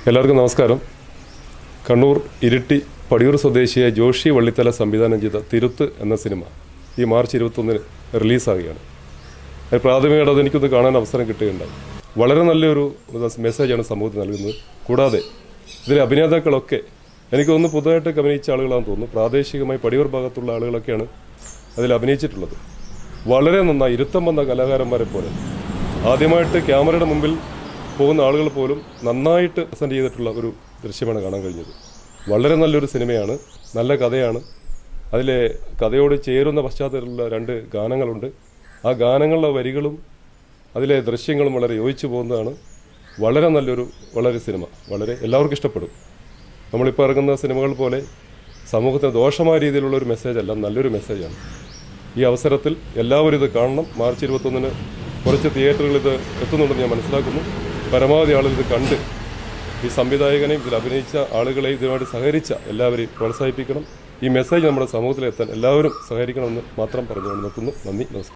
എല്ലാവർക്കും നമസ്കാരം. കണ്ണൂർ ഇരിട്ടി പടിയൂർ സ്വദേശിയായ ജോഷി വള്ളിത്തല സംവിധാനം ചെയ്ത തിരുത്ത് എന്ന സിനിമ ഈ മാർച്ച് 21 റിലീസാകുകയാണ്. പ്രാഥമികമായിട്ട് അതെനിക്കൊന്ന് കാണാൻ അവസരം കിട്ടുകയുണ്ടായി. വളരെ നല്ലൊരു മെസ്സേജാണ് സമൂഹത്തിന് നൽകുന്നത്. കൂടാതെ ഇതിലെ അഭിനേതാക്കളൊക്കെ എനിക്ക് തോന്നുന്നു പുതുതായിട്ട് അഭിനയിച്ച ആളുകളാണെന്ന് തോന്നുന്നു. പ്രാദേശികമായി പടിയൂർ ഭാഗത്തുള്ള ആളുകളൊക്കെയാണ് അതിൽ അഭിനയിച്ചിട്ടുള്ളത്. വളരെ നന്നായി ഇരുത്തം വന്ന കലാകാരന്മാരെ പോലെ ആദ്യമായിട്ട് ക്യാമറയുടെ മുമ്പിൽ പോകുന്ന ആളുകൾ പോലും നന്നായിട്ട് പ്രസൻറ്റ് ചെയ്തിട്ടുള്ള ഒരു ദൃശ്യമാണ് കാണാൻ കഴിഞ്ഞത്. വളരെ നല്ലൊരു സിനിമയാണ്, നല്ല കഥയാണ്. അതിലെ കഥയോട് ചേരുന്ന പശ്ചാത്തലത്തിലുള്ള 2 ഗാനങ്ങളുണ്ട്. ആ ഗാനങ്ങളുടെ വരികളും അതിലെ ദൃശ്യങ്ങളും വളരെ യോജിച്ചു പോകുന്നതാണ്. വളരെ വളരെ സിനിമ വളരെ എല്ലാവർക്കും ഇഷ്ടപ്പെടും. നമ്മളിപ്പോൾ ഇറങ്ങുന്ന സിനിമകൾ പോലെ സമൂഹത്തിന് ദോഷമായ രീതിയിലുള്ള ഒരു മെസ്സേജല്ല, നല്ലൊരു മെസ്സേജാണ്. ഈ അവസരത്തിൽ എല്ലാവരും ഇത് കാണണം. മാർച്ച് 21 കുറച്ച് തിയേറ്ററുകളിൽ ഇത് എത്തുന്നുണ്ടെന്ന് ഞാൻ മനസ്സിലാക്കുന്നു. പരമാവധി ആളുകൾ ഇത് കണ്ട് ഈ സംവിധായകനെയും ഇതിൽ അഭിനയിച്ച ആളുകളെയും ഇതുമായിട്ട് സഹകരിച്ച എല്ലാവരെയും പ്രോത്സാഹിപ്പിക്കണം. ഈ മെസ്സേജ് നമ്മുടെ സമൂഹത്തിലെത്താൻ എല്ലാവരും സഹകരിക്കണമെന്ന് മാത്രം പറഞ്ഞുകൊണ്ട് നിർത്തുന്നു. നന്ദി, നമസ്കാരം.